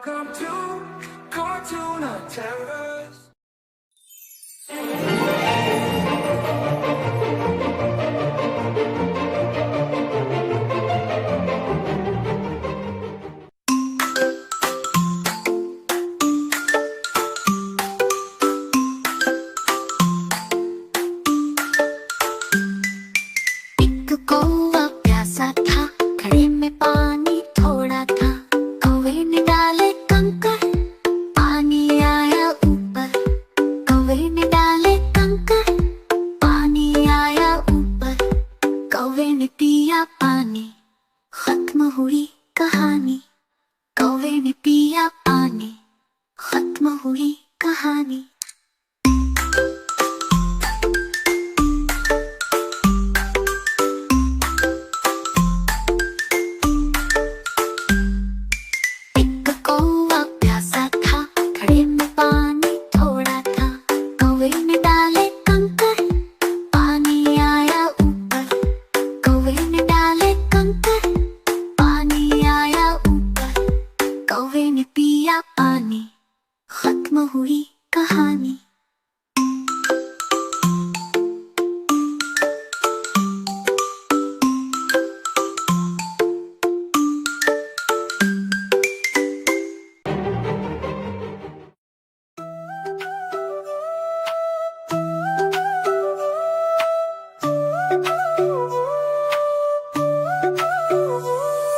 Welcome to Cartoon Terrors. एक कौवा प्यासा था, घड़े में पानी थोड़ा था। कौवे ने डाले कंकर, पानी आया ऊपर। कौवे ने डाले कंकर, पानी आया ऊपर। कौवे ने पिया पानी, खत्म हुई कहानी। कौवे ने पिया पानी, खत्म हुई कहानी। एक कौवा प्यासा था, घड़े में पानी थोड़ा था। कौवे ने डाले कंकर, पानी आया ऊपर। कौवे ने डाले कंकर, पानी आया ऊपर। कौवे ने पिया पानी, खत्म हुई कहानी।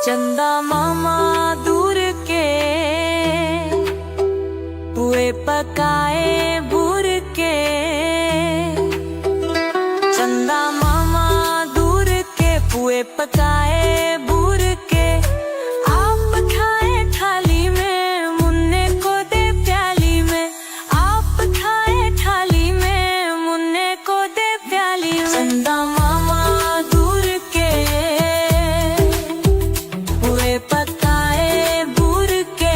चंदा मामा दूर के पुए पकाए बूर के। चंदा मामा दूर के पुए पकाए बूर के। आप खाए थाली में, मुन्ने को दे प्याली में। आप खाए थाली में, मुन्ने को दे प्याली में। चंदा मामा दूर के पुए पकाए बूर के।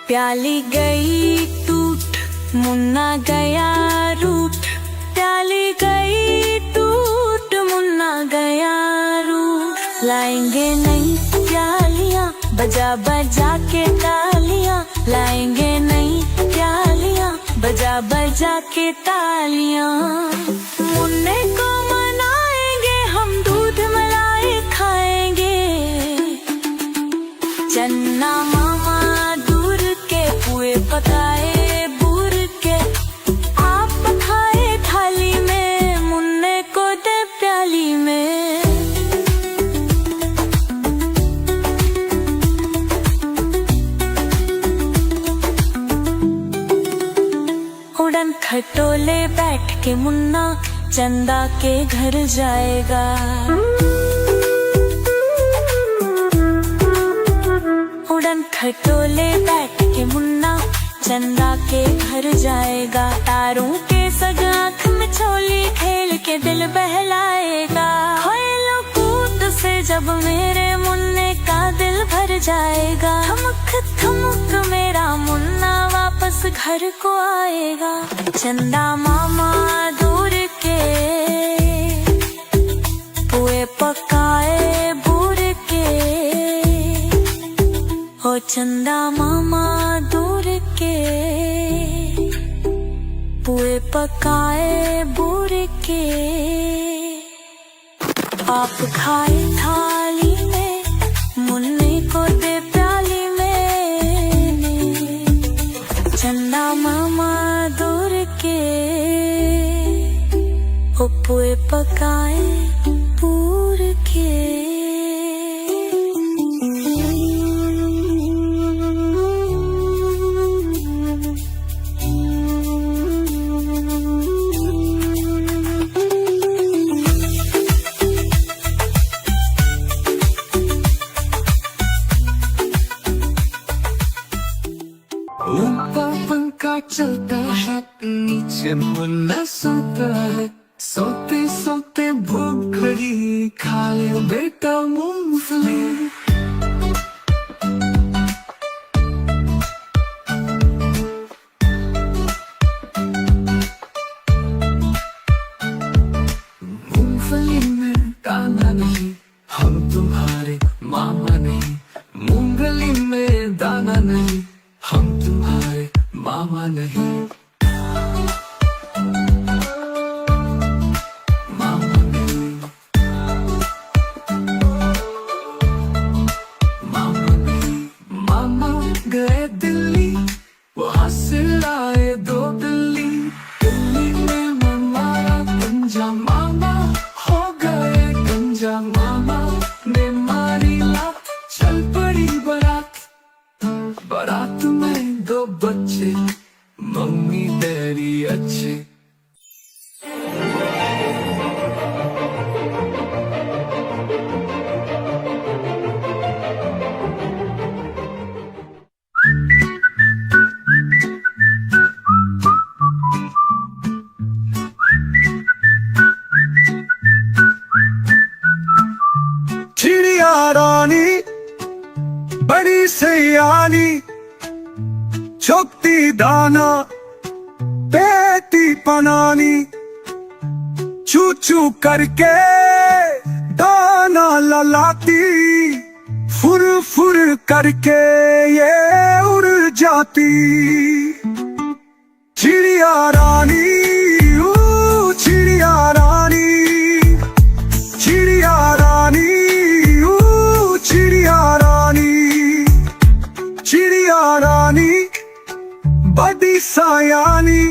प्याली गई टूट, मुन्ना गया रूठ। प्याली गई टूट, मुन्ना गया रूठ। लाएंगे नई प्यालियां, बजा बजा के तालियां। लाएंगे नई प्यालियां, बजा बजा के तालियां। मुन्ने को मनाएंगे, हम दूध मलाई खाएंगे। चन्ना मामा दूर के पुए पकाए बूर के। आप खाए थाली में, मुन्ने को दे प्याली में। उड़न खटोले बैठ के मुन्ना चंदा के घर जाएगा। उड़न खटोले बैठ के मुन्ना चंदा के घर जाएगा। तारों के सग आँख में छोली खेल के दिल बहलाएगा। खोलो कूद से जब मेरे मुन्ने का दिल भर जाएगा। थमक थमक मेरा मुन्ना वापस घर को आएगा। चंदा मामा दूर के पुए पकाए बूर के। ओ चंदा मामा दूर के पुए पकाए बूर के। आप खाए थाली में, मुन्ने को दे प्याली में। चंदा मामा दूर के ओ पुए पकाए बूर के। ऊपर पंखा चलता है, नीचे मुन्ना सोता है। सोते सोते भूख लगी, खा ले बेटा मूंगफली। मामा नहीं, मूंगली में दाना नहीं, हम तुम्हारे मामा नहीं। मामा नहीं, मामा नहीं। मामा गए दिल्ली, वहाँ से लाए 2 बिल्ली। दिल्ली में मारा गंजा, मामा हो गए गंजा। मामा ने मारी लात, चल पड़ी बारात। बारात में 2 बच्चे, मम्मी डैडी अच्छे। चिड़िया रानी बड़ी सयानी, चुगती दाना बेटी पनानी। चू चू करके दाना ललाती, फुर फुर करके ये उड़ जाती। चिड़िया रानी, ओ चिड़िया रानी, चिड़िया रानी, ओ चिड़िया रानी। चिड़िया रानी बड़ी सयानी,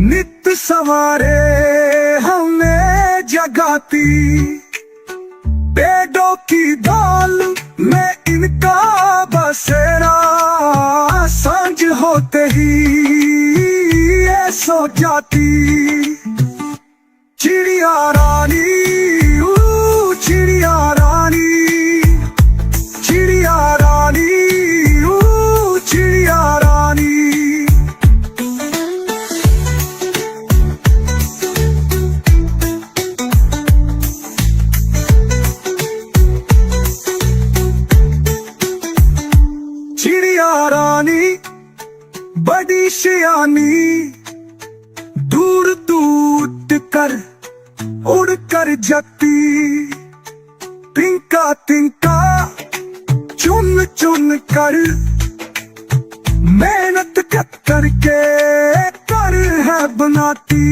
नित सवारे हमें जगाती। पेड़ों की डाल में इनका बसेरा, सांझ होते ही ये सो जाती। चिड़िया रानी, ओ चिड़िया रानी, चिड़िया रानी, ओ चिड़िया रानी। चिड़िया रानी बड़ी सियानी, दूर टूट कर उड़ कर जाती। तिनका तिनका चुन चुन कर, मेहनत करके कर है बनाती।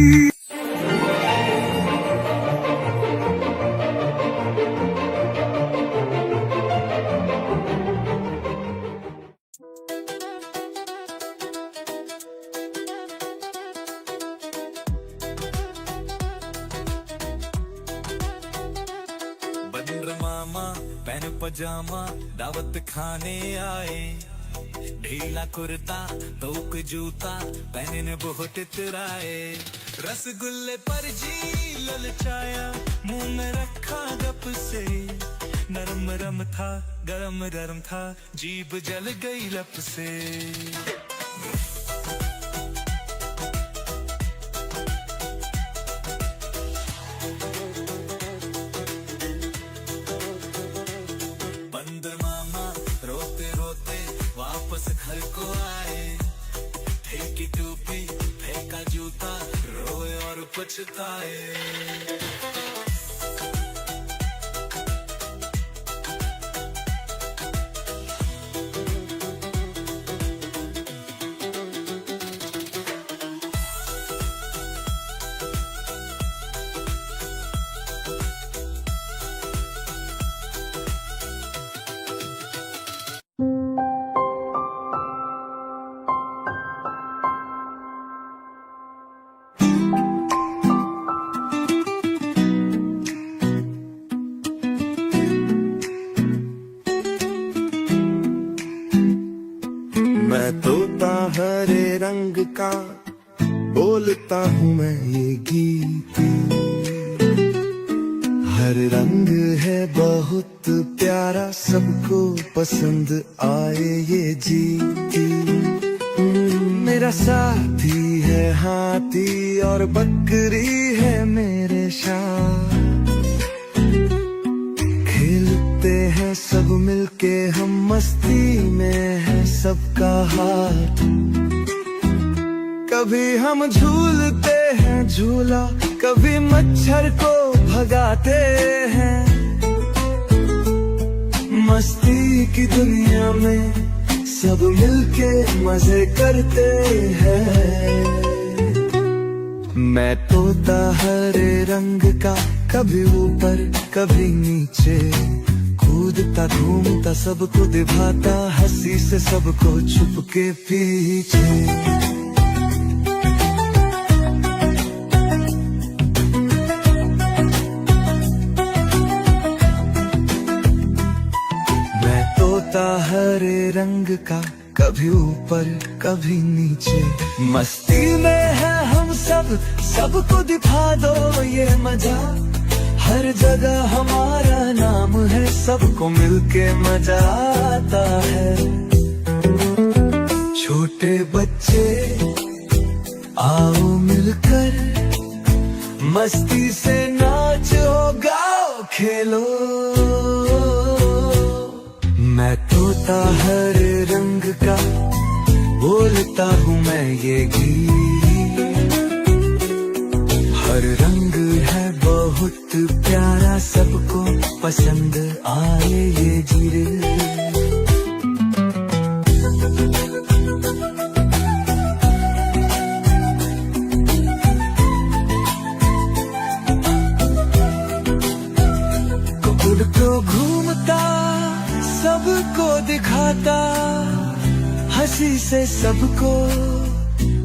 बंदर मामा पहन पजामा दावत खाने आए। ढीला कुर्ता तोक जूता पहने बहुत इतराए। रसगुल्ले पर जी ललचाया, मुंह में रखा गप से। नरम नरम था गरम गरम था, जीभ जल गई लप से। बंदर मामा रोते रोते वापस घर को आए। फेंकी टोपी फेंका जूता, रोए और पछताए। मैं तोता हरे रंग का, बोलता हूँ मैं ये गीत। हर रंग है बहुत प्यारा, सबको पसंद आए ये जीत। मेरा साथी है हाथी और बकरी है मेरे साथ। खेलते हैं सब मिलके हम, मस्ती में है सबका हाथ। कभी हम झूलते हैं झूला, कभी मच्छर को भगाते हैं। की दुनिया में सब मिलके मजे करते हैं। मैं तोता हरे रंग का, कभी ऊपर कभी नीचे, कूदता घूमता सबको दिभाता, हंसी से सबको छुप के पीछे। मैं तोता हरे रंग का, कभी ऊपर कभी नीचे, मस्ती में है हम सब, सबको दिखा दो ये मजा। हर जगह हमारा नाम है, सबको मिलके मजा आता है। छोटे बच्चे आओ मिलकर, मस्ती से नाचो गाओ खेलो। मैं तोता हरे रंग का, बोलता हूँ मैं ये गीत। हर रंग है बहुत प्यारा, सबको पसंद आए ये गीत। उड़ तो घूमता सबको दिखाता, हंसी से सबको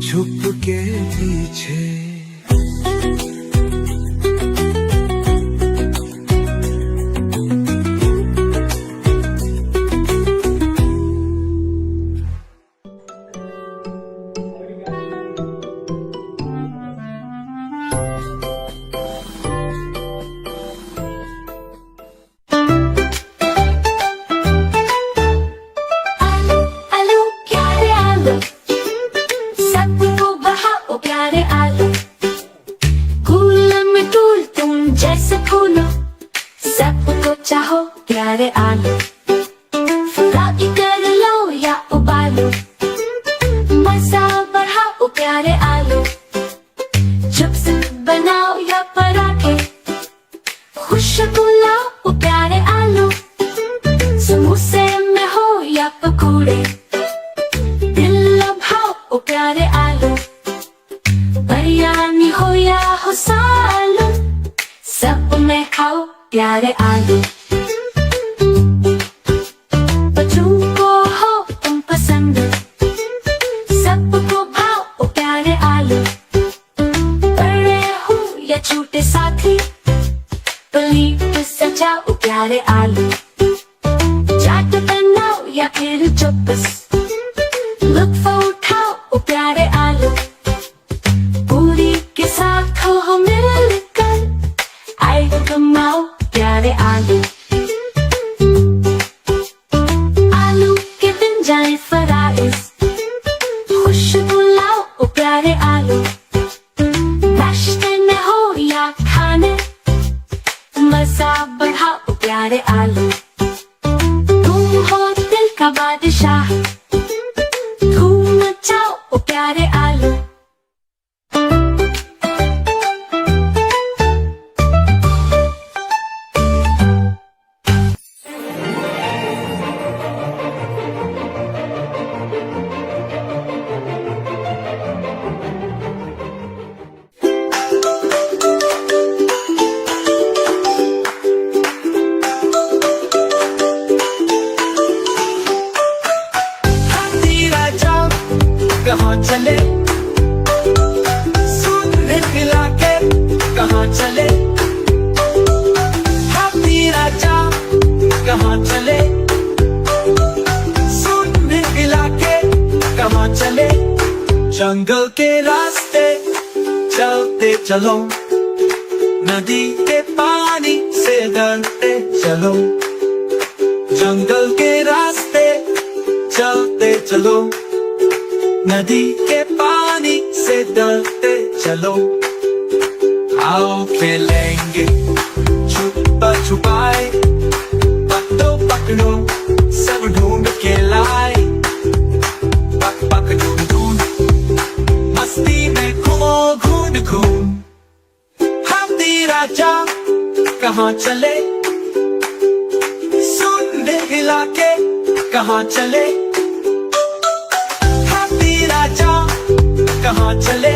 छुप के पीछे। सबको बहाओ प्यारे आलू, कूल में टूल तुम जैसे फूलो, सबको चाहो प्यारे आलू। फ्राई कर लो या उबालो, मजा बढ़ाओ प्यारे आलू। चिप्स बनाओ या पराठे, खुशबू लाओ प्यारे आलू। समोसे में हो या पकौड़े, प्यारे आलू। बिरयानी हो या हो सालन, सब में खाओ प्यारे आलू। बच्चों को हो तुम पसंद, सबको भाओ प्यारे आलू। बड़े हो या छोटे साथी, प्लेट सजाओ प्यारे आलू। चाट बनाओ या फिर चॉप्स, लुत्फ उठाओ प्यारे आलू। पूरी के साथ हो मिलकर, आए कमाओ प्यारे आलू। आलू के बन जाए फराइज, खुशबू लाओ प्यारे आलू। नाश्ते में हो या खाने, मजा बढ़ाओ प्यारे आलू। तुम हो दिल का बादशाह, धूम मचाओ प्यारे आलू। कहाँ चले सूट खिला के, कहाँ चले हाथी राजा, कहाँ चले सूट खिला के, कहाँ चले। जंगल के रास्ते चलते चलो, नदी के पानी से डरते चलो। जंगल के रास्ते चलते चलो, नदी के पानी से डरते चलो। आओ खेलेंगे छुपा छुपाए, पकड़ो पकड़ो सब ढूंढ के लाए। पक पक ढूंढ ढूंढ मस्ती में घूमो घूम घूम। हाथी राजा कहाँ चले, सुन हिला के कहाँ चले, हैप्पी राजा कहाँ चले,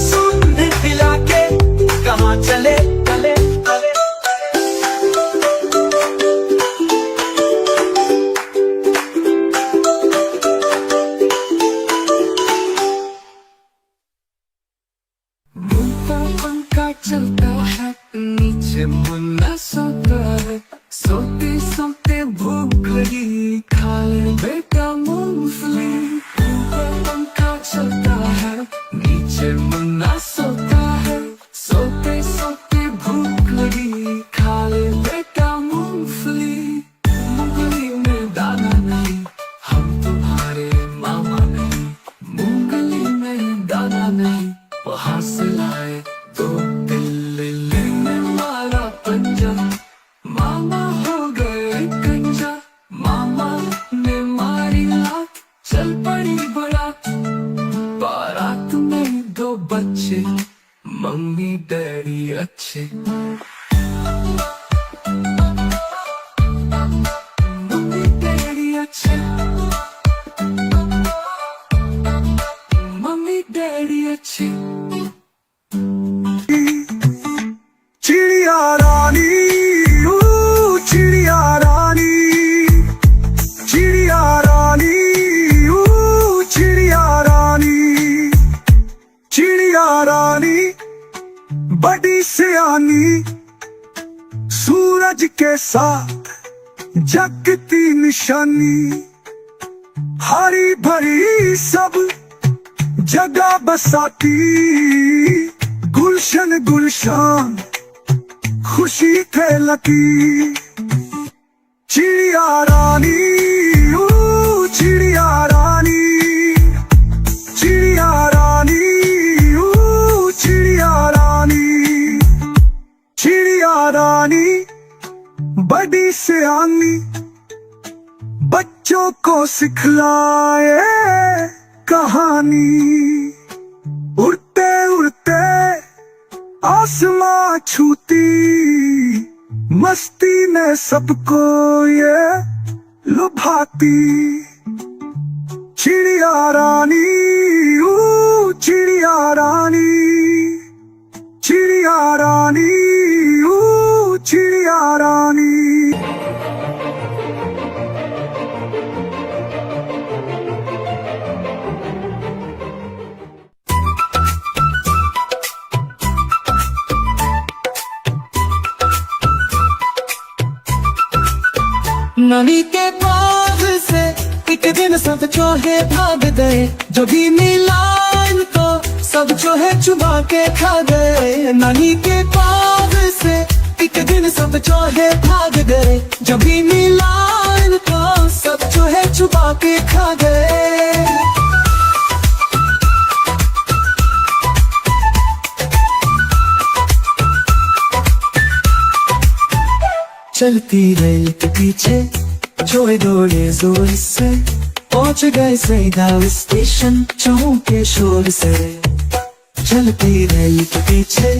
सूट दिला के कहाँ चले, चले चले। ऊपर पंखा चलता है, नीचे मुन्ना सोता है, सोते सोते भूख लगी, खा ले बेटा मूंगफली। ऊपर पंखा चलता है, नीचे मुन्ना सोता है, सोते सोते भूख लगी, खा ले बेटा मूंगफली। मूंगफली में दाना नहीं, हम तुम्हारे मामा नहीं, मूंगफली में दाना नहीं, वहाँ से लाए दो बिल्ली लेने वाला पंजा, मामा हो गए कंजा, मामा ने मारी लात, चल पड़ी बारात, बारात में दो बच्चे, मम्मी डैडी अच्छे, मम्मी डैडी अच्छे, मम्मी डैडी अच्छे। चिड़िया रानी, चिड़िया रानी, चिड़िया रानी, चिड़िया रानी, चिड़िया रानी बड़ी सियानी, सूरज के साथ जगती निशानी, हरी भरी सब जगह बसाती, गुलशन गुलशान खुशी फैलती। चिड़िया रानी, चिड़िया रानी, चिड़िया रानी, चिड़िया रानी, चिड़िया रानी बड़ी सियानी, बच्चों को सिखलाए कहानी, उड़ते उड़ते आसमां छूती, मस्ती में सबको ये लुभाती। चिड़िया रानी, चिड़िया रानी, चिड़िया रानी, चिड़िया रानी। नानी के बाग से एक दिन सब चूहे भाग गए, जो भी मिला इनको सब चूहे चुबा के खा गए। नानी के बाग से एक दिन सब चूहे भाग गए, जो भी मिला इनको सब चूहे चुबा के खा गए। चलती रेल के पीछे चूहे दौड़े जोर से, पहुंच गए सीधा स्टेशन चूहों के शोर से। चलती रेल के पीछे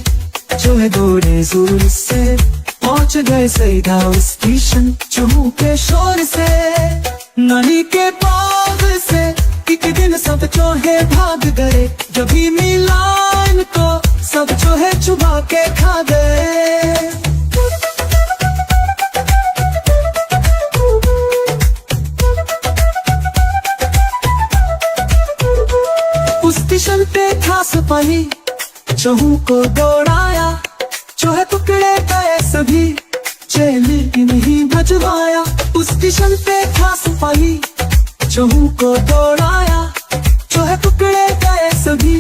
चूहे दौड़े जोर से, पहुंच गए सीधा स्टेशन चूहों के शोर से। नानी के बाग से एक दिन सब चूहे भाग गए, जब भी मिला इनको सब चूहे चुबा के खा गए। स्टेशन पे था सिपाही, चूहों को दौड़ाया, चूहे पकड़े गए सभी, चेली नहीं बचवाया। उस स्टेशन पे था सिपाही, चूहों को दौड़ाया, चूहे पकड़े गए सभी,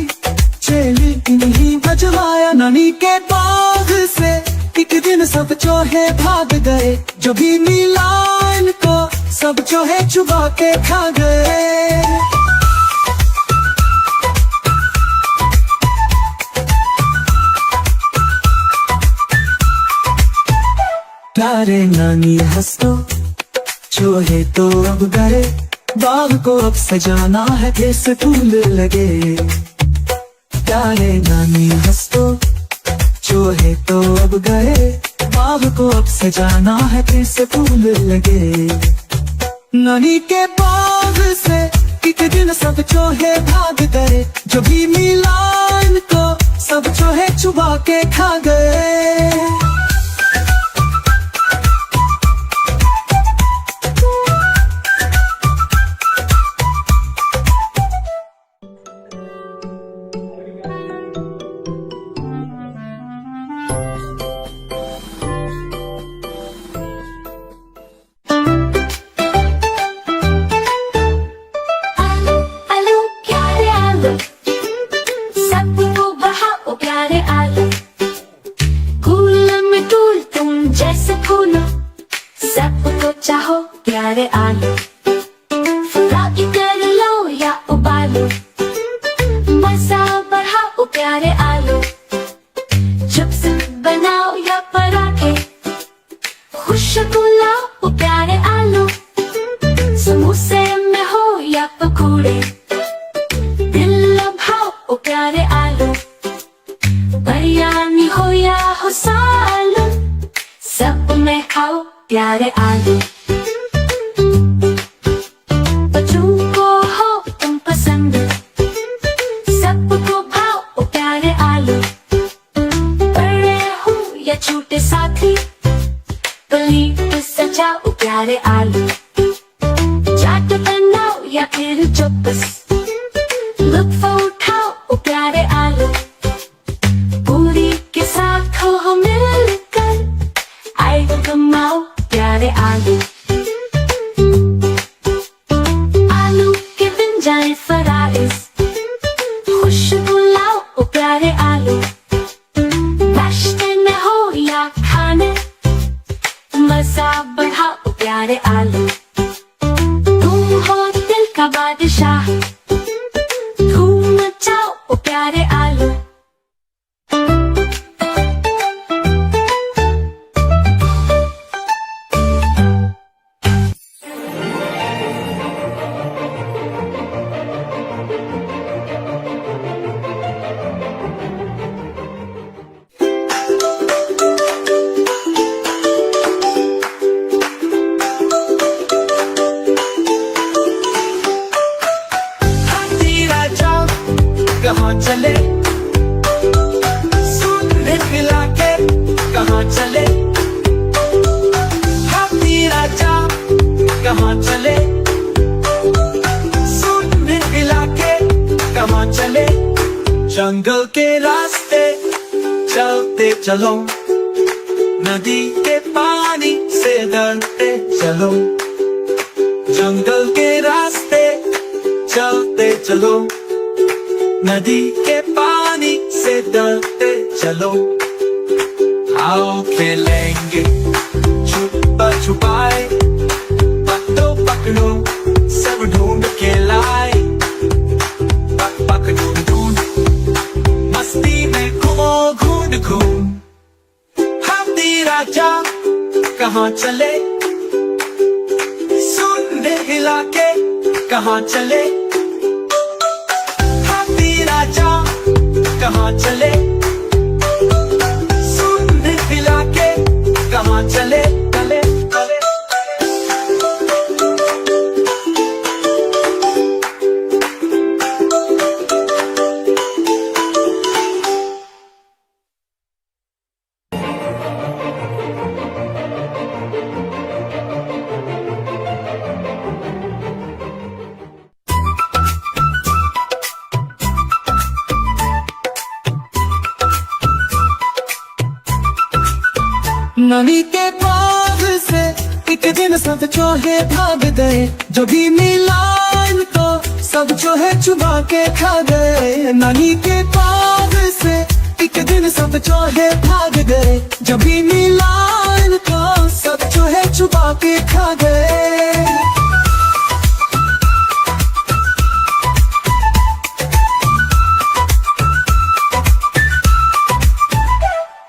चेली नहीं बचवाया। नानी के बाग से एक दिन सब चूहे भाग गए, जो भी मिला इनको सब चूहे चुबा के खा गए। प्यारे नानी हंस दो, चूहे तो अब गए, बाग को अब सजाना है कैसे फूल लगे। प्यारे नानी हंस दो, चूहे तो अब गए, बाग को अब सजाना है कैसे फूल लगे। नानी के बाग से एक दिन सब चूहे भाग गए, जो भी मिला इनको सब चूहे चुबा के खा गए। आलू प्यारे आलू, सबको बहाओ प्यारे आलू। फूल में फूल तुम जैसे फूलो, सबको चाहो प्यारे आलू। फ्राई कर लो या उबालो, मजा बढ़ाओ प्यारे आलू। चिप्स बनाओ या पराठे, खुशबू लाओ प्यारे आलू। समोसे में हो या पकौड़े, दिल लभाओ प्यारे आलू। बिरयानी हो या हो सालन, सब में खाओ प्यारे आलू। बच्चों को हो तुम पसंद, सबको भाओ प्यारे आलू। बड़े हो या छोटे साथी, प्लेट सजाओ प्यारे आलू। चाट बनाओ या फिर चौकस, लुत्फ उठाओ प्यारे आलू। पूरी के साथ हो मिलकर, आए कमाओ प्यारे आलू। आलू के बन जाए फराइज, खुशबू लाओ प्यारे आलू। नाश्ते में हो या खाने, मजा बढ़ाओ प्यारे आलू। तुम हो दिल का बादशाह, धूम मचाओ प्यारे आलू। हाथी राजा कहाँ चले, सुनने मिला के कहाँ चले। हाथी राजा कहाँ चले, सुनने मिला के कहाँ चले। जंगल के रास्ते चलते चलो, नदी के पानी से डरते चलो। जंगल के रास्ते चलते चलो, नदी के पानी से डरते चलो। आओ खेलेंगे छुपा छुपाए, पकड़ो पकड़ो सब ढूंढ के लाए। पकड़ो ढूंढ मस्ती में घूमो घूम घूम। हाथी राजा कहाँ चले, सुनने हिला के कहाँ चले। हाथी राजा कहाँ चले, सुनने हिला के कहाँ चले। चले चले नानी के बाग से एक दिन सब चूहे भाग गए, जो भी मिला इनको सब चूहे चुबा के खा गए। नानी के बाग से एक दिन सब चूहे भाग गए, जो भी मिला इनको सब चूहे चुबा के खा गए।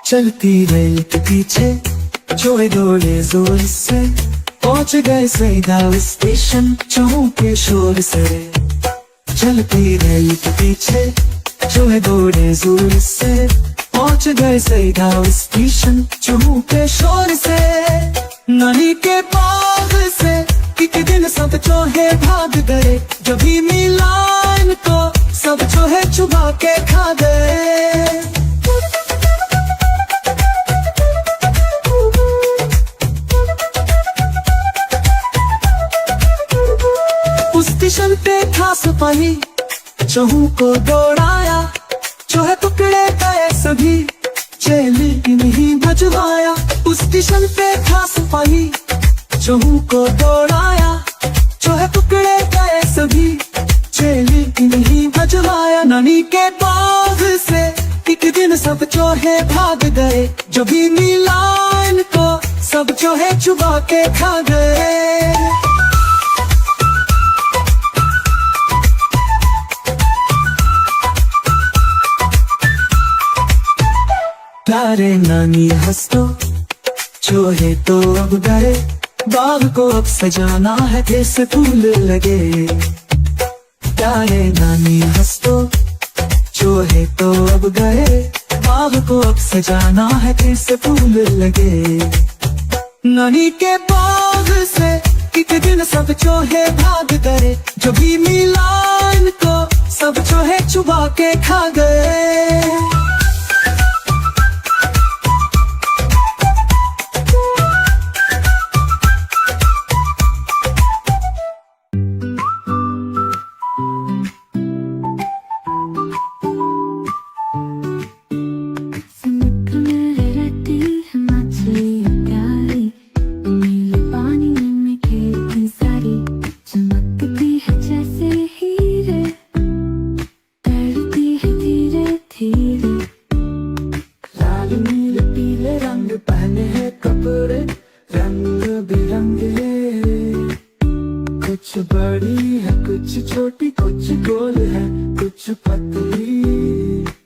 चलती रेल के पीछे चूहे दौड़े जोर से, पहुंच गए सीधा स्टेशन चूहों के शोर से। चलती रेल के पीछे चूहे दौड़े जोर से, पहुंच गए सीधा स्टेशन चूहों के शोर से। नानी के बाग से एक दिन सब चोहे भाग गए, जब भी मिला इनको सब चोहे चुबा के खा गए। उस स्टेशन पे था सिपाही, चोहू को दौड़ाया, चोहे टुकड़े गए सभी, चेली नहीं बचवाया। उस स्टेशन पे था सिपाही, चोहू को दौड़ाया, चोहे टुकड़े गए सभी, चेली नहीं बचवाया। नानी के बाग से एक दिन सब चोहे भाग गए, जो भी मिला इनको सब चोहे चुबा के खा गए। प्यारे नानी हंस तो, चोहे तो अब गए, बाग को अब सजाना है कैसे फूल लगे। प्यारे नानी हंस तो, चोहे तो अब गए, बाग को अब सजाना है कैसे फूल लगे। नानी के बाग से एक दिन सब चोहे भाग गए, जो भी मिला इनको सब चोहे चुबा के खा गए। पहने हैं कपड़े रंग बिरंगे, कुछ बड़ी है कुछ छोटी, कुछ गोल है कुछ पतली।